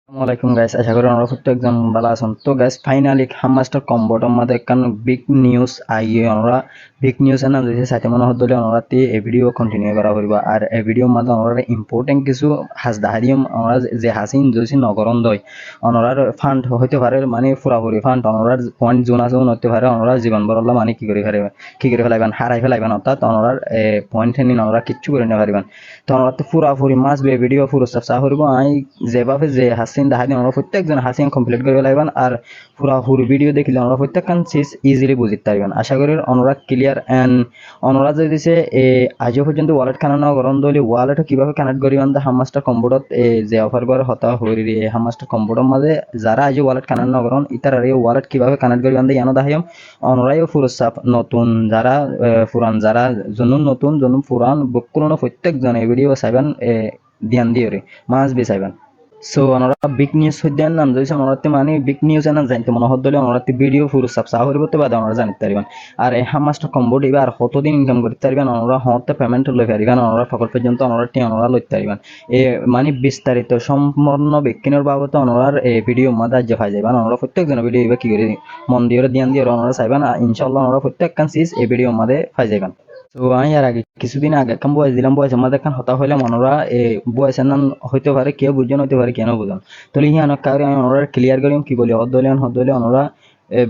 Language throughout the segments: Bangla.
আসসালামাইকুম গাইস, আশা করি আমরা প্রত্যেকজন ভালো আছেন। তো গাইস, ফাইনালি হামমাস্টার কম্বোট আমাদের একখান বিগ নিউজ আইয়ে আমরা বিগ নিউজ এর নাম দিয়েছে সাথে মনে হতো আমরা এই ভিডিও কন্টিনিউ করা হইব। আর এই ভিডিও মাঝে আমরা ইম্পর্টেন্ট কিছু হাস দাহারিম আমরা যে হাসিন জসি নগরন দই অনরার ফান্ড হইতে পারে, মানে পুরাপুরি ফান্ড অনরার পয়েন্ট জোন আছে হতে পারে অনরা জীবন বরল্লা মানে কি করে ফেলাইবেন, হারাই ফেলাইবেন, অর্থাৎ অনরার পয়েন্ট নিন আমরা কিচ্ছু করে নিতে পারিবেন। তো আমরা তো পুরাপুরি মাস বে ভিডিও পুরো চেষ্টা করবো আই যেভাবে যে হাসিন দেখাই আমরা প্রত্যেকজন হাসিন কমপ্লিট করে লাগবেন। আর পুরাপুরি ভিডিও দেখলে আমরা প্রত্যেকখান চিজ ইজিলি বুঝতে পারবেন। আশা করি অনুরাগ ক্লিয়ার এন্ড অনুরাগ যদি দিছে আজও পর্যন্ত ওয়ালেট কানেক্ট না করেন দলি ওয়ালেট কিভাবে কানেক্ট করিবেন হামাস্টার কম্পিউটার যে অফার করে হতা হরি হামাস্টার কম্পিউটার মাঝে যারা আজও ওয়ালেট কানেক্ট না করেন ইতার ওয়ালেট কিভাবে কানেক্ট করিবেন জানো দেখাইম। অনুরাগ পুরো সাপ নতুন যারা পুরান যারা জন্য নতুন জন্য পুরান বকুলনো প্রত্যেকজন এই ভিডিও চাইবেন ধ্যান দিয়ে মাস বি চাইবেন। সো আমরা বিগ নিউজ হইতেন নাম যদি আমরা মানে বিগ নিউজ না জানতে মনে হত আমরা ভিডিও পুরো সব সাহ করতে বাদ আমরা জানতে পারবেন। আর এই হামাসটা কম্বো দিবে আর কতদিন ইনকাম করতে পারবেন আমরা হতে পেমেন্ট লই পারিবেন আমরা সকল পর্যন্ত আমরা টি আমরা লইতে পারবেন। এ মানে বিস্তারিত সম্পূর্ণ বিজ্ঞানের বাবদ আমরা এই ভিডিও মাদা জফাই যাবেন। আমরা প্রত্যেকজন ভিডিও কি করে মন দিয়ে ধ্যান দিয়ে আমরা চাইবেন ইনশাআল্লাহ আমরা প্রত্যেক কান সিজ এই ভিডিও মাদে পাই যাবেন। তো আমি আর আগে কিছুদিন আগে একটা বয়স দিলাম, বয়স আমাদের এখন হতা হইলে মনোরা বয়সের নাম হইতে পারে কেউ বুঝছেন হইতে পারে কেন বুঝুন। তো ইহা অনেক কারণে আমি ওনারা ক্লিয়ার করিম কি বলি হদলে ওনারা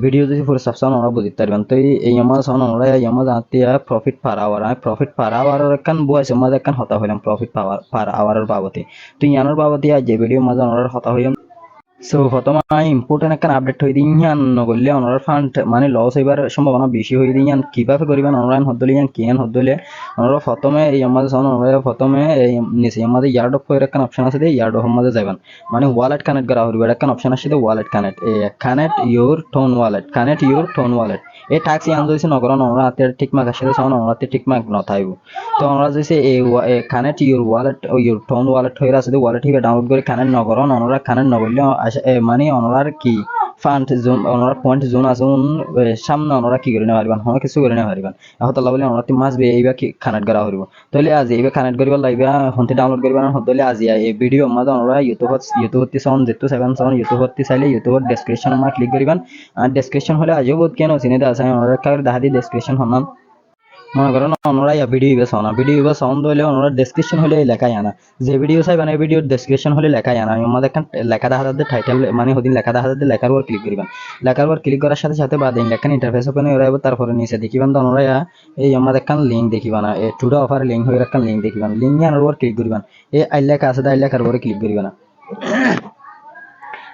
ভিডিও যদি পুরো সাবসান ওনারা বুঝতে পারবেন। তো এই আমার সন ওনারা এই আমার আত্মীয় প্রফিট পার আওয়ার একখান বয়স আমাদের একখান হতা হইলাম প্রফিট পার আওয়ারের বাবদে। তো ইয়ানোর বাবদে যে ভিডিও মাঝে ওনারা হতা হইলাম। সো প্রথমে ইম্পর্টেন্ট একটা আপডেট হয়ে দিই ইয়ান নগরলে ওনার ফান্ড মানে লস হইবার সম্ভাবনা বেশি হয়ে দিই ইয়ান কিভাবে করিবেন অনলাইন হদলে ইয়ান কেন হদলে ওনারা প্রথমে এই আমাদের সামনে ওনারা প্রথমে এই নিচে আমাদের ইয়ার্ড অফ এর একটা অপশন আছে ইয়ার্ড অফ মধ্যে যাবেন মানে ওয়ালেট কানেক্ট করা হইবে একটা অপশন আছে wallet connect connect your tone wallet এই টাক্স ইয়ান যদি নগরন ওনারা হাতে ঠিক মার্ক আসলে সামনে ওনারা ঠিক মার্ক নথাইব। তো আমরা যদি এই connect your wallet your tone wallet হয়ে আছে ওয়ালেট হিসেবে ডাউনলোড করে কানেক্ট নগরন ওনারা কানেক্ট নগরলে মানে ওনার কি ফান্ড জোন ওনার পয়েন্ট জোন আছে সামনে ওনারা কি করে নেওয়া পারবেন হয় কিছু করে নেওয়া পারবেন এখন তাহলে বলে ওনার মাস বে এইবার কি কানেক্ট করা হইব। তাহলে আজ এইবার কানেক্ট করিবার লাগবে হতে ডাউনলোড করিবার হলে আজ এই ভিডিও মাঝে ওনারা ইউটিউব সাউন্ড যেহেতু সেভেন সাউন্ড ইউটিউব চাইলে ইউটিউবের ডেসক্রিপশন আমার ক্লিক করিবেন। আর ডেসক্রিপশন হলে আজও বহুত কেন চিনে আছে ওনারা দেখা দিয়ে ডেসক্রিপশন হনাম মনে করেন ওনারা ভিডিও সাউন্ড হলে ওনারা ডেসক্রিপশন হলে লেখাই আনা যে ভিডিও চাই মানে ভিডিওর ডেসক্রিপশন হলে লেখাই আনা আমাদের একটা লেখা দেখা যাচ্ছে টাইটেল মানে হদিন লেখা দেখা যাচ্ছে লেখার উপর ক্লিক করবেন। লেখার উপর ক্লিক করার সাথে সাথে বাদ লেখান ইন্টারফেস ওপেন হয়ে যাবে। তারপরে নিচে দেখিবেন তো ওনারা এই আমাদের একটা লিঙ্ক দেখিবেন টুডে অফার লিঙ্ক হয়ে একটা লিঙ্ক দেখিবেন লিঙ্ক আনার উপর ক্লিক করবেন। এই আই লেখা আছে তাই লেখার উপরে ক্লিক করবেন না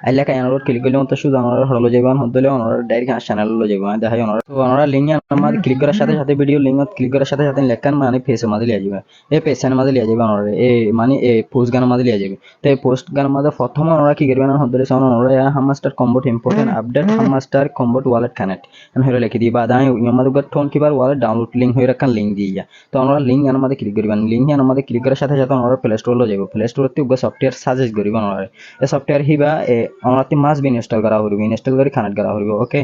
আইলা কাই আনার ক্লিক করলে মতো শুধু আমার হলো যাবেন হদলে ওনারা ডাইরেক্ট চ্যানেল হলো যাবে মানে দেখাই ওনারা তো ওনারা লিঙ্ক আমার ক্লিক করার সাথে সাথে ভিডিও লিঙ্ক ক্লিক করার সাথে সাথে লেখান মানে ফেসের মাঝে লিয়ে যাবে এই পেজের মাঝে লিয়ে যাবে ওনারা এই মানে এই পোস্ট গানের মাঝে লিয়ে যাবে। তো এই পোস্ট গানের মাঝে প্রথমে ওনারা কি করবেন হদলে সামনে ওনারা hamster কম্বোট important update hamster কম্বোট wallet connect হয়ে লিখে দিই বা দাঁড়াই আমাদের টোন কিবার ওয়ালেট ডাউনলোড লিঙ্ক হয়ে রাখান লিঙ্ক দিয়ে যা। তো ওনারা লিঙ্ক এর মধ্যে ক্লিক করবেন লিঙ্ক এর মধ্যে ক্লিক করার সাথে সাথে ওনারা প্লে স্টোর যাবে প্লে স্টোরতে সফটওয়্যার সাজেস্ট করবেন ওনারা এই সফটওয়্যার হিবা ওনারা মাস ইনস্টল করা হইব ইনস্টল করে কানেক্ট করা হইব। ওকে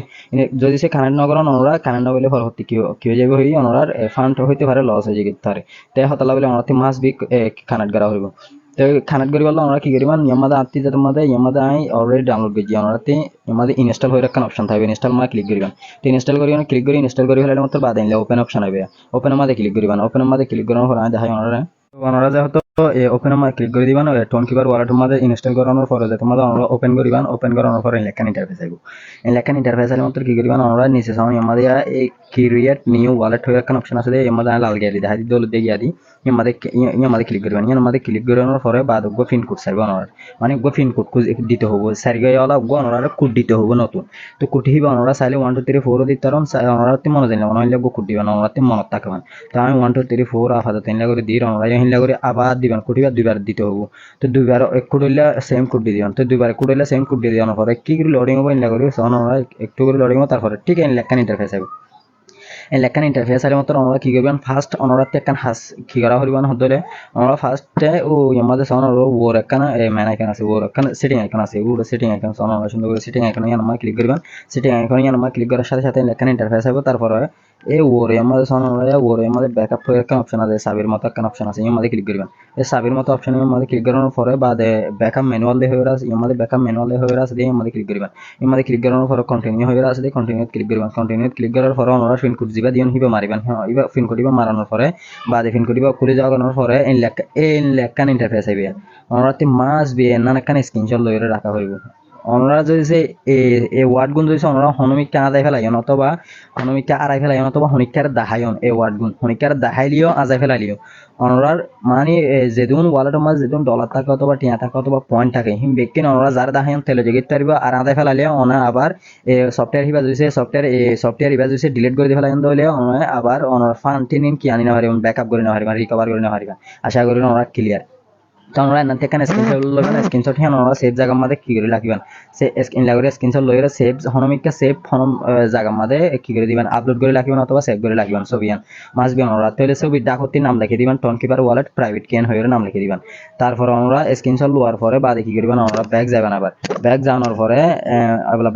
যদি সে কানেক্ট ন করেন ওনারা কানেক্ট না করলে পরবর্তী কি হয়ে যাবে হই ওনার ফান্ড হইতে পারে লস হয়ে যেতে পারে। তাই হতলা বলে ওনার মাস বি কানেক্ট করা হইব। তো কানেক্ট করি বললে আমরা কি করিবেন ইয়ামাদা আত্মীয়দের মধ্যে ইয়ামাদা আই অলরেডি ডাউনলোড করছি ওনারাতে আমাদের ইনস্টল হয়ে রাখার অপশন থাকবে ইনস্টল মানে ক্লিক করিবেন। তো ইনস্টল করি ক্লিক করি ইনস্টল করি হলে মাত্র বাদ দিলে ওপেন অপশন হবে ওপেন আমাদের ক্লিক করিবেন ওপেন আমাদের ক্লিক করার পর দেখাই ওনারা ওনারা যেহেতু ওপেন আমার ক্লিক করে দিবেন টোন কিবার ওয়ালেটের মধ্যে ইনস্টল করানোর পরে যে তোমাদের আমরা ওপেন করিবেন ওপেন করানোর পরে লেখান ইন্টারফেস আইব এই লেখান ইন্টারফেস এর মধ্যে কি করিবেন আমরা নিচে সামনে আমাদের এই ক্রিয়েট নিউ ওয়ালেট হয়ে একটা অপশন আছে এর মধ্যে লাল গিয়ে দেখাই দল দিয়ে গিয়ে দিই আমাদের ক্লিক করবেন আমাদের ক্লিক করানোর পরে বাদ গো পিন কোড চাইবে ওনার মানে গো পিন কোড দিতে হবে সারিগাইওয়ালা গো ওনারা কোড দিতে হবে নতুন। তো কোড হিবা ওনারা চাইলে 1 2 3 4 দিতে পারেন ওনারা মনে জানেন ওনারা গো কোড দিবেন ওনারা মনে থাকবেন। তো আমি 1 2 3 4 আফাদা তিনলা করে দিই ওনারা হিনলা করে আবার দিবেন কোড হিবা দুইবার দিতে হবে। তো দুইবার এক কোড হইলে সেম কোড দিয়ে দিবেন তো দুইবার কোড হইলে সেম কোড দিয়ে দেওয়ার পরে কি করে লোডিং হবে হিনলা করে ওনারা একটু করে লোডিং হবে তারপরে ঠিক আছে লেখান ইন্টারফেস হবে লেখান ইন্টারফেস এর মতো আমরা কি করবেন ফার্স্ট অনরাতে একখান হাস কি করা হইবান হদলে আমরা ফার্স্টে ও আমাদের সামনে ওর একখান ম্যান আইকন আছে ওর একখান সেটিং আইকন আছে ওর সেটিং আইকন আমরা সুন্দর করে সেটিং আইকন আমরা ক্লিক করবেন সেটিং আইকন আমরা ক্লিক করার সাথে সাথে লেখান ইন্টারফেস হবে তারপরে এই ওরে আমাদের সন ওরে আমাদের ব্যাকআপ করে একটা অপশন আছে, সাবির মতো একটা অপশন আছে, আমাদের ক্লিক করবেন। এই সাবির মতো অপশন আমাদের ক্লিক করানোর পরে বাদে ব্যাকআপ ম্যানুয়াল দিয়ে হয়ে আছে, আমাদের ব্যাকআপ ম্যানুয়াল দিয়ে হয়ে আছে দিয়ে আমাদের ক্লিক করবেন। আমাদের ক্লিক করানোর পরে কন্টিনিউ হয়ে আছে দিয়ে কন্টিনিউ ক্লিক করবেন। কন্টিনিউ ক্লিক করার পরে আমরা পিন কোড দিবা দিন হিবে মারিবেন। হ্যাঁ ইবা পিন কোড দিবা মারানোর পরে বাদে পিন কোড দিবা খুলে যাওয়ার পরে এই লেখান ইন্টারফেস আইবে। আমরা তে মাস বিয়ে না কান স্ক্রিনশট লইরে রাখা হইব। আমরা যদি এই ওয়ার্ড গুণ যদি আমরা হনমিককে আদায় ফেলাইন অথবা হনমিককে আড়াই ফেলাইন অথবা হনিকার দাহাইন এই ওয়ার্ড গুণ হনিকার দাহাইলিও আজাই ফেলাইলিও অনরার মানে যেদিন ওয়ালেটের মাঝে যেদিন ডলার থাকে অথবা টিয়া থাকে অথবা পয়েন্ট থাকে হিম ব্যক্তি অনরা যার দাহাইন তেলে জগিত পারিব আর আদায় ফেলাইলে অনা আবার সফটওয়্যার হিবা দিছে সফটওয়্যার হিবা দিছে ডিলিট করে ফেলাইন দইলে অনা আবার অনর ফান্ড টিনিন কি আনি না পারিব ব্যাকআপ করে না পারিব রিকভার করে না পারিব। আশা করি অনরা ক্লিয়ার। তো আমরা এখান থেকে স্ক্রিনশট লইবেন, স্ক্রিনশট হিয়ান আমরা সেভ জায়গার মধ্যে কি করে রাখবেন সে স্ক্রিন লাগরে স্ক্রিনশট লইরে সেভ হনমিককে সেভ হনম জায়গার মধ্যে কি করে দিবেন আপলোড করে রাখবেন অথবা সেভ করে রাখবেন ছবিয়ান মাস বিয়ান আমরা তাহলে ছবি ডাকতি নাম লিখে দিবেন টনকিপার ওয়ালেট প্রাইভেট কেন হয়ে নাম লিখে দিবেন। তারপর আমরা স্ক্রিনশট লওয়ার পরে বাদে কি করবেন আমরা ব্যাক যাবেন আবার ব্যাক যাওয়ার পরে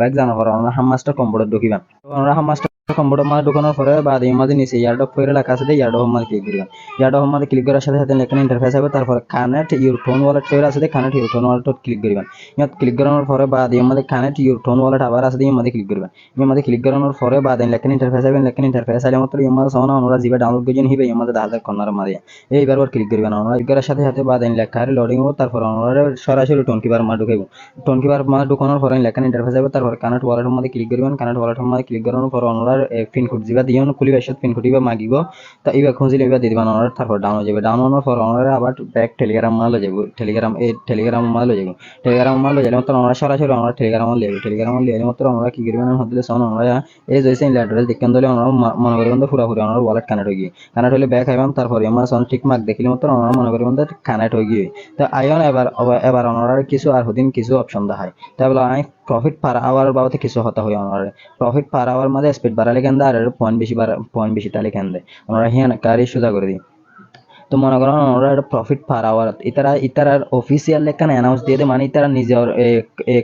ব্যাক যাওয়ার পরে আমরা হামমাস্টার কম্পিউটার ঢুকিবেন। আমরা হামমাস্টার কম্পিউটার মাঝে ঢুকানোর পরে বাদে আমাদের নিচে ইয়ারডপ করে লেখা আছে ইয়ারডপ মাঝে ক্লিক করবেন। ইয়ারডপ মাঝে ক্লিক করার সাথে সাথে এখানে ইন্টারফেস হবে। তারপর কানেক্ট ইউর ফোন ওয়ালেট করে আছে connect your phone wallet click করবেন। ইয়াত ক্লিক করানোর পরে বাদে আমাদের কানেক্ট ইউর ফোন ওয়ালেট আবার আছে আমাদের ক্লিক করবেন। আমাদের ক্লিক করানোর পরে বাদে লেখেন ইন্টারফেস হবে লেখেন ইন্টারফেস আইলে মাত্র আমাদের সামনে আমরা জিবা ডাউনলোড করেন হিবে আমাদের 10,000 কর্নার মাঝে এইবার ক্লিক করবেন। আমরা ক্লিক করার সাথে সাথে বাদে লেখা আর লোডিং হবে। তারপর আমরা সরাসরি টনকিপার মাঝে ঢুকাইব। টনকিপার মাঝে ঢুকানোর পরে লেখেন ইন্টারফেস হবে। তারপর কানেক্ট ওয়ালেটের মধ্যে ক্লিক করবেন। কানেক্ট ওয়ালেটের মধ্যে ক্লিক করানোর পর আমরা পিন কোড দিবা দিও খুলিবা সাথে পিন কোড দিবা মাগিব। তা ইবা খুঁজিলে ইবা দিয়ে দিবেন আমরা। তারপর ডাউন হয়ে যাবে। ডাউন হওয়ার পর আমরা আবার ব্যাক টেলিগ্রাম মালে যাব। টেলিগ্রাম মালে যাব। টেলিগ্রাম মালে গেলে মাত্র আমরা সরাসরি আমরা টেলিগ্রাম মালে যাব। টেলিগ্রাম মালে গেলে মাত্র আমরা কি করবেন হদলে সন আমরা এই যে সেম অ্যাড্রেস দেখেন দলে আমরা মনে করি বন্ধ পুরোপুরি আমরা ওয়ালেট কানেক্ট হয়ে গিয়ে কানেক্ট হলে ব্যাক আইবাম। তারপর আমরা সন ঠিক মার্ক দেখিলে মাত্র আমরা মনে করি বন্ধ কানেক্ট হয়ে গিয়ে তো আইন এবার আমরা কিছু আর হদিন কিছু অপশন দেখায় তাহলে আই প্রফিট পার আওয়ার বাবদে কিছু হতা হয় আমার প্রফিট পার আওয়ার মাঝে স্পিড বাড়ালে কেন দেয় আর পয়েন্ট বেশি তাহলে কেন দেয় আমরা হিয়ান কারি সোজা করে দিই। তো মনে করেন ওরা একটা প্রফিট পার আওয়ার ইতারার অফিসিয়াল একখান অ্যানাউন্স দিয়ে দেয় মানে ইতারা নিজের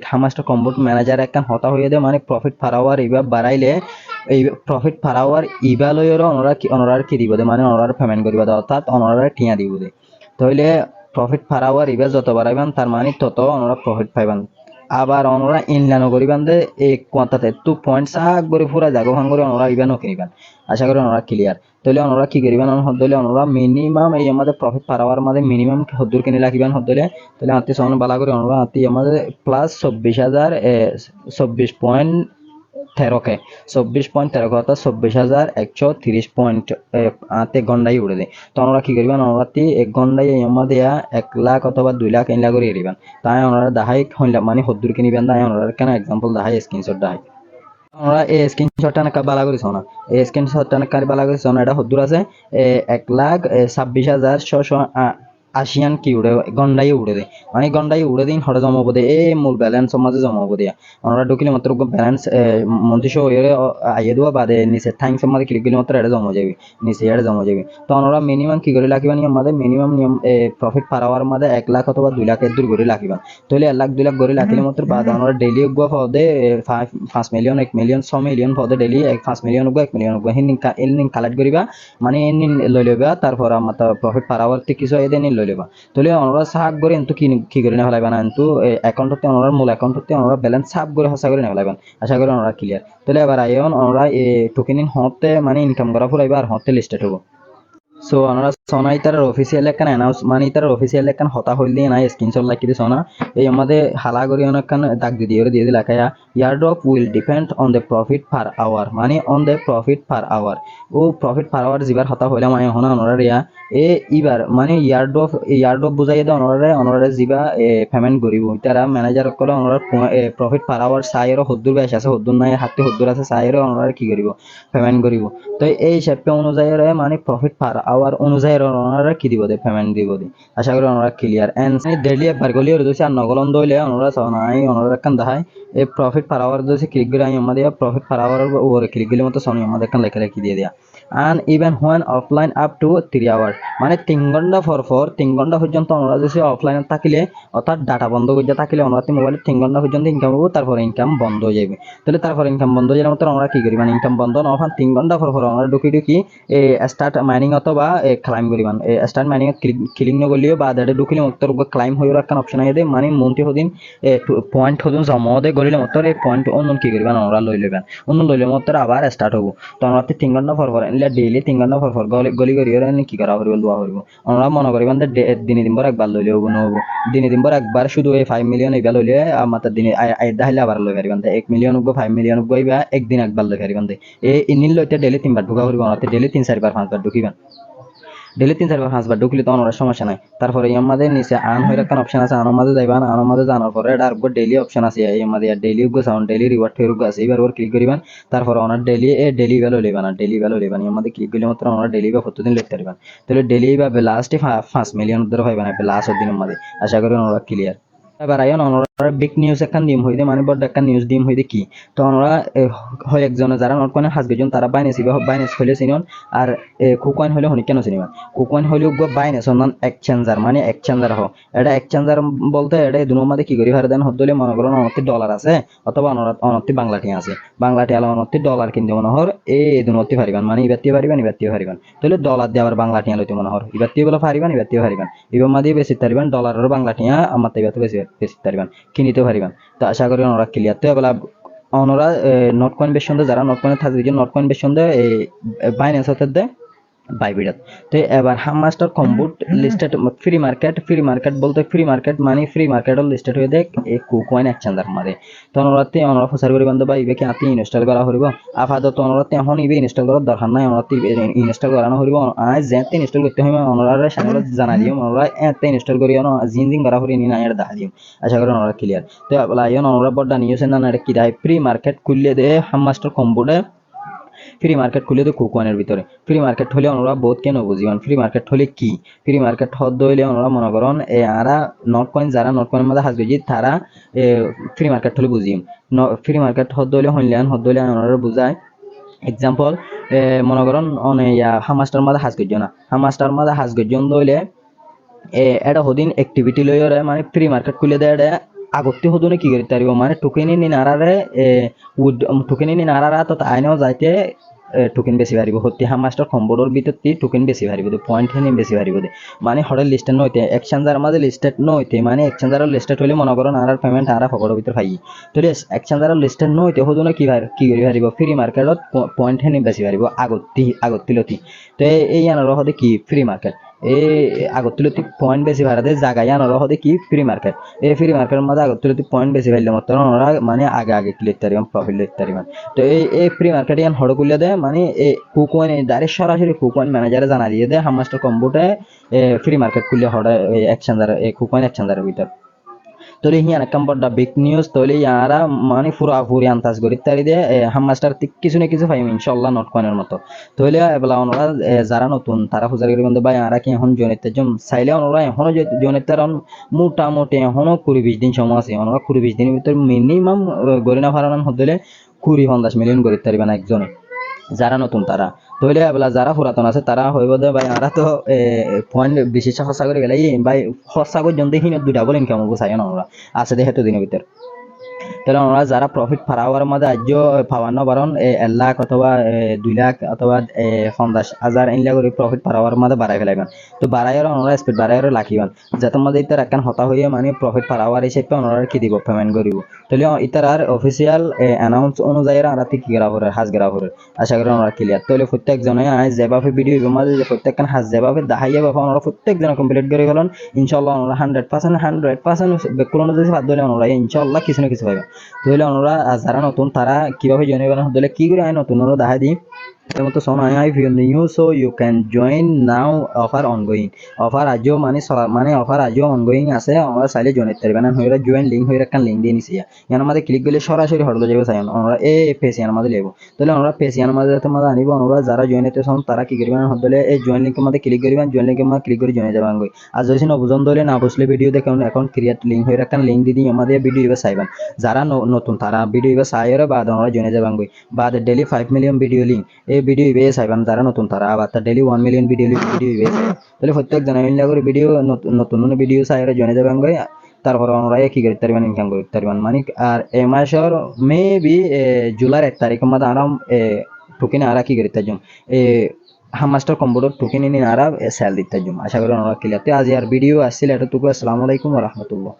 হামাস্টার কম্পিউটার ম্যানেজার একখান হতা হয়ে দেয় মানে প্রফিট পার আওয়ার এবার বাড়াইলে এই প্রফিট পার আওয়ার ইবা লইয়েরও ওনারা কি দিব দে মানে ওনারা পেমেন্ট করিবা দেয় অর্থাৎ ওনারা টিয়া দিব দে তাহলে প্রফিট পার আওয়ার ইবা যত বাড়াইবেন তার মানে তত ওনারা প্রফিট পাইবেন। আবার ওনারা ইনলাইনও করিবেন দে এই কোয়ান্টাতে 2 পয়েন্ট সাক করে পুরা জাগো ভাঙ করে ওনারা ইবেনও কিনিবেন। আশা করি ওনারা ক্লিয়ার। তাহলে ওনারা কি করিবেন হদলে ওনারা মিনিমাম এই আমাদের প্রফিট পার আওয়ার মধ্যে মিনিমাম হদ্দুর কিনে রাখিবেন হদলে তাহলে হাতি সমান বালা করে ওনারা হাতি আমাদের প্লাস 24,000 24.13 24.13 অর্থাৎ 24,130 পয়েন্ট আতে গন্ডাই উড়ে দেয়। তো আমরা কি করবেন আমরা 1 ঘন্টায় আমাদের 1 লাখ অথবা 2 লাখ এনলা করে এরিবেন তাই আমরা দাহাই মানে হদ্দুর কিনিবেন তাই আমরা কেন এক্সাম্পল দাহাই স্ক্রিনশট দাহাই আমরা এই স্ক্রিনশটটা নাকা বালা করিছ না এই স্ক্রিনশটটা নাকা বালা করিছ না এটা হদ্দুর আছে 1,26,680 কি উড়ে গন্ডাই উড়ে দেয় মানে গন্ডাই উড়ে দিন হরে জমাবো দে এই মূল ব্যালেন্স মাঝে জমাবো দিয়া আমরা ঢুকিলে মাত্র ব্যালেন্স মন্ত্রিশ আইয়ে দেওয়া বাদে নিচে থ্যাংকস মাঝে ক্লিক করলে মাত্র এটা জমা যাবে নিচে এটা জমা যাবে। তো আমরা মিনিমাম কি করে রাখিবেন আমাদের মিনিমাম নিয়ম প্রফিট পার আওয়ার মাঝে 1 লাখ অথবা 2 লাখ এর দূর করে রাখিবেন তাহলে 1 লাখ 2 লাখ করে রাখিলে মাত্র বাদ আমরা ডেইলি উগবা পদে 5 মিলিয়ন 1 মিলিয়ন 6 মিলিয়ন পদে ডেইলি 5 মিলিয়ন উগবা 1 মিলিয়ন উগবা হিন কালেক্ট করিবা মানে এন লই লইবা তারপর আমরা প্রফিট পার আওয়ার তে কিছু এদিন লই লইবা তাহলে আমরা সাব করে কিন্তু কি করে না ফেলাইবা না কিন্তু অ্যাকাউন্টতে আমরা মূল অ্যাকাউন্টতে আমরা ব্যালেন্স সাব করে হাসা করে না ফেলাইবেন। আশা করি আমরা ক্লিয়ার। তাহলে এবার আইন আমরা এই টোকেনিন হতে মানে ইনকাম করা ফুরাইবা আর হতে লিস্টেড হবো। সো আমরা সোনা ইতার অফিসিয়াল একখান অ্যানাউন্স মানে ইতার অফিসিয়াল একখান হতা হইলে না স্ক্রিনশট লাইক দিছে সোনা এই আমাদের হালা করি অনেকখান দাগ দিয়ে লেখায়া airdrop will depend on the profit per hour মানে on the profit per hour ও প্রফিট পার আওয়ার যিবার হতা হইলে মানে হনা অনরা ইয়া ইবার মানে ইয়ারড্রপ বুঝাই দেয় অনরা যিবা পেমেন্ট করিব তারা ম্যানেজার করে অনরা প্রফিট পার আওয়ার সাইর হদ্দুর বেশ আছে হদ্দুর নাই হাতে হদ্দুর আছে সাইর অনরা কি করিব পেমেন্ট করিব। তো এই হিসাবে অনুযায়ী মানে প্রফিট পার আওয়ার অনুযায়ী ওনারা কি দিব দে পেমেন্ট দিব দে। আশা করি ওনারা ক্লিয়ার এন্ড ডেইলি একবার গলি আর দোসি আর নগলন দইলে ওনারা সনাই ওনারা কান দেখায় এই প্রফিট পার আওয়ার দোসি ক্লিক করে আমি আমাদের প্রফিট পার আওয়ার ওরে ক্লিক গলি মতো সনি আমাদের কান লেখা লিখি দিয়ে দেয়া and even when offline up to 3 hours মানে 3 ঘন্টা পর 3 ঘন্টা পর্যন্ত আমরা যদি অফলাইনে থাকিলে অর্থাৎ ডাটা বন্ধ করে থাকিলে আমরা মোবাইলে 3 ঘন্টা পর্যন্ত ইনকাম হবো, তারপর ইনকাম বন্ধ হয়ে যাবে। তাহলে তারপর ইনকাম বন্ধ হয়ে যাওয়ার মতো আমরা কি করি, মানে ইনকাম বন্ধ না হওয়ার 3 ঘন্টা পর আমরা ঢুকি স্টার্ট মাইনিং অথবা ক্লাইম করি, মানে স্টার্ট মাইনিং ক্লিক নগলিও বা দাঁড়ে ঢুকিলে মতো ক্লাইম হয়ে রাখান অপশন আইয়ে দে, মানে মন্থলি হদিন পয়েন্ট হদিন জমা দে গলিলে মতো এই পয়েন্ট অন্য কি করিবেন আমরা লই লইবেন, অন্য লইলে মতো আবার স্টার্ট হবো। তো আমরা 3 ঘন্টা পর এলে ডেইলি 3 ঘন্টা পর গলি করি কি করা হরিব দোয়া হরিব। আমরা মনে করিবেন দিনে দিন পর একবার লইলে হবো নহবো, দিনে দিন পর একবার শুধু এই 5 মিলিয়ন এইবার লইলে আমার দিনে দাইলে আবার লই পারিবেন, 1 মিলিয়ন উগো 5 মিলিয়ন উগো এইবা একদিন একবার লই পারিবেন। এই ইনিল লইতে ডেইলি 3 বার ঢুকা হরিব, আমরা ডেইলি 3-4 বার 5 বার ঢুকিবেন, ডেইলি 3-4 বার 5 বার ঢুকলে তো আমরা সমস্যা নাই। তারপরে আমাদের নিচে আর্ন হয়ে রাখার অপশন আছে, আর্ন মাঝে যাইবেন, আর্ন মাঝে জানার পরে এটা আরো ডেইলি অপশন আছে, এই আমাদের daily Hugo sound daily reward ফের উগো আছে, এবার ওর ক্লিক করিবেন। তারপর ওনার ডেইলি ভ্যালু লইবেন, আর ডেইলি ভ্যালু লইবেন আমাদের ক্লিক করলে মাত্র আমরা ডেইলি বা প্রতিদিন লিখতে পারবেন। তাহলে ডেইলি বা লাস্টে 5 মিলিয়ন ধরে পাইবেন লাস্ট দিনের মধ্যে। আশা করি ওনারা ক্লিয়ার। এবার আইন ওনারা বিগ নিউজ একখান ডিম হইতে মানে বড় একটা নিউজ ডিম হইতে কি, তো ওনারা হয় একজনে যারা নট কয়েন হাসবেজন তারা বাইনেস বা বাইনেস হইলে চিনন, আর কুকয়েন হইলে হনি কেন চিনিবেন, কুকয়েন হইলে গো বাইনেস নন এক্সচেঞ্জার, মানে এক্সচেঞ্জার হ এটা এক্সচেঞ্জার বলতে এটা দুনোর মধ্যে কি করি হারে দেন হদলে মনে করেন অনতি ডলার আছে অথবা অনতি বাংলাটি আছে, বাংলাটি আলো অনতি ডলার কিনতে মনে হর এই দুনোতি পারিবেন, মানে ইবাতি পারিবেন তাহলে ডলার দিয়ে আবার বাংলাটি লইতে মনে হর ইবাতি বলে পারিবেন এবার মাদি বেশি পারিবেন ডলারের বাংলাটি আমার তাইবাতে বেশি পারিবেন কিনিতে পারিবেন। তো আশা করি ওনারা ক্লিয়ার। তো এবার ওনারা নট কয়েন বেশন যারা নট কয়েন থাকবে যে নট কয়েন বেশন এই বাইন্যান্স হতে দেয় বাইবিডাত। তো এবার হামমাস্টার কম্বোট লিস্টেড ফ্রি মার্কেট বলতে ফ্রি মার্কেট মানে ফ্রি মার্কেটও লিস্টেড হয়ে দেখ এই কুকয়েন এক্সচেঞ্জার মারে। তো অনরাতে অনরা প্রচার করি বান্ধব বা ইবে কি আপনি ইনস্টল করা হরিব আপাতত অনরাতে এখন ইবে ইনস্টল করার দরকার নাই, অনরাতে ইনস্টল করানো হরিব আজ যেতে ইনস্টল করতে হয় অনরা চ্যানেল জানা দিও অনরা এতে ইনস্টল করি জিন করা হরি নি না এর দেখা দিও। আশা করি অনরা ক্লিয়ার। তো বলা ইয়ন অনরা বড় নিউজ না এটা কি দাই ফ্রি মার্কেট খুললে দে হামমাস্টার কম্বোটে ফ্রি মার্কেট খুলে তো কুকয়েনের ভিতরে ফ্রি মার্কেট হলে আমরা বহুত কেন বুঝিবান ফ্রি মার্কেট হলে কি, ফ্রি মার্কেট হদ হইলে আমরা মনে করেন আরা নট কয়েন যারা নট কয়েনের মধ্যে হাসবে যে তারা ফ্রি মার্কেট হলে বুঝিম ফ্রি মার্কেট হদ হইলে আমরা বুঝায় এক্সাম্পল মনে করেন হামাস্টার মধ্যে হাস গজ্জ না হামাস্টার মধ্যে হাস গজ্জ হইলে এটা হদিন অ্যাক্টিভিটি লই মানে ফ্রি মার্কেট খুলে দেয় এটা আগতে হদনে কি করতে পারিব মানে টোকেনি নি নারারে টোকেনি নি নারারা তো আইনেও যাইতে টোকেন বেশি পারিব হতে হামাস্টার কম্বোডর ভিতরতে টোকেন বেশি পারিব পয়েন্ট হেনি বেশি পারিব মানে হরের লিস্টেড নইতে এক্সচেঞ্জার মাঝে লিস্টেড নইতে মানে এক্সচেঞ্জারের লিস্টেড হইলে মনে করেন আর পেমেন্ট আর ফকড়ের ভিতর পাই তাহলে এক্সচেঞ্জারের লিস্টেড নইতে হদনে কি করি পারিব ফ্রি মার্কেটত পয়েন্ট হেনি বেশি পারিব আগত্তিলতি। তো এই আনার হদে কি ফ্রি মার্কেট এই আগতুলতি পয়েন্ট বেশি ভাড়াতে জায়গায় আনার হদে কি ফ্রি মার্কেট এই ফ্রি মার্কেটের মধ্যে আগতুলতি পয়েন্ট বেশি পাইলে মতো ওরা মানে আগে লিখতে পারিবেন প্রফিট লিখতে পারিবেন। তো এই ফ্রি মার্কেট ইয়ান হড় করলে দেয় মানে এই কুকয়েন ডাইরেক্ট সরাসরি কুকয়েন ম্যানেজারে জানা দিয়ে দেয় হামাস্টার কম্বোটে ফ্রি মার্কেট খুললে হড়ে এক্সচেঞ্জার কুকয়েন এক্সচেঞ্জারের ভিতর। তোলে হিয়ান একদম বড় বিগ নিউজ তোলে ইয়ারা মানে পুরোপুরি আন্দাজ করি তারি দে হামমাস্টার কিছু না কিছু পাইম ইনশাআল্লাহ নট কয়েনের মতো। তোলে এবলা ওনরা যারা নতুন তারা খুঁজার করি বন্ধু ভাই আর কি এখন জয়েনিতে জম চাইলে ওনরা এখনো জয়েনিতে রান মোটামুটি এখনো 20-20 দিন সময় আছে ওনরা 20-20 দিনের ভিতর মিনিমাম গরিনা ফারানান হদলে 20-50 মিলিয়ন করি তারিবেন একজনে যারা নতুন তারা। তইলে এবলা যারা পুরাতন আছে তারা হইব দে ভাই আমরা তো পয়েন্ট বেশি সহসা করে গেলে ভাই সহসা পর্যন্ত হিন দুটা বলেন কেমন চাই না আমরা আছে দেখে তো দিনের ভিতর। তাহলে আমরা যারা প্রফিট পাওয়ার মধ্যে আজ পাওয়ানো পারেন 1 লাখ অথবা 2 লাখ অথবা 50,000 এনলা করে প্রফিট পাওয়ার মধ্যে বাড়াই ফেলাইবেন। তো বাড়াইয়ের আমরা স্পিড বাড়াইয়ের লাখিবেন যাতে মধ্যে ইতার একখান হতা হইয়া মানে প্রফিট পাওয়ার হিসেবে ওনারা কি দিব পেমেন্ট করিব। তাহলে ইতার আর অফিসিয়াল অ্যানাউন্স অনুযায়ী আমরা কি করা হবে হাজ করা হবে। আশা করি আমরা ক্লিয়ার। তাহলে প্রত্যেকজনে আজ যেভাবে ভিডিও মাঝে যে প্রত্যেকখান হাজ যেভাবে দেখাইয়া বাবা আমরা প্রত্যেকজনে কমপ্লিট করে গেলেন ইনশাআল্লাহ আমরা 100% কোনো যদি বাদ দিলে আমরা ইনশাআল্লাহ কিছু না কিছু পাইবেন। তাহলে ওনারা যারা নতুন তারা কিভাবে জয়েন করবেন হলে কি করে আই নতুন ওরা দেখা দিই মতো soon I feel new so you can join now offer ongoing offer আজও মানে অফার আজও অনগোয়িং আছে আমরা চাইলে জয়েন করতে পারবেন হয়ে জয়েন লিঙ্ক হয়ে একটা লিঙ্ক দিয়ে নিছি ইয়ার মধ্যে ক্লিক করলে সরাসরি হটলে যাবে চাই আমরা এই পেসিয়ার মধ্যে লেবো তাহলে আমরা পেসিয়ার মধ্যে তোমাদের আনিব আমরা যারা জয়েন হতে চান তারা কি করবেন হলে এই জয়েন লিঙ্কের মধ্যে ক্লিক করবেন জয়েন লিঙ্কের মধ্যে ক্লিক করে জয়েন যাবেন গই আর যদি নবুজন দলে না বসলে ভিডিও দেখুন এখন ক্রিয়েট লিঙ্ক হয়ে একটা লিঙ্ক দিয়ে আমাদের ভিডিও এবার চাইবেন যারা নতুন তারা ভিডিও এবার চাইরে বাদ আমরা জয়েন যাবেন গই বাদ ডেইলি 5 মিলিয়ন ভিডিও লিঙ্ক এই ভিডিও ইবে চাইবান যারা নতুন তারা আবার ডেইলি 1 মিলিয়ন ভিডিও ইবে তাহলে প্রত্যেক জনে মিলে করে ভিডিও নতুন নতুন ভিডিও চাই জয়েন যাবেন গই তারপর আমরা কি করতে পারবেন ইনকাম করতে পারবেন মানে আর এই মাসের মেবি জুলাইয়ের 1 তারিখ মধ্যে আরাম টোকেন আরা কি করতে যাম হামাস্টার কম্পিউটার টোকেন ইনি আরা সেল দিতে যাম আশা করি আমরা ক্লিয়ার। তো আজ আর ভিডিও আসছিল এটা টুকু। আসসালামু আলাইকুম ওয়া রাহমাতুল্লাহ।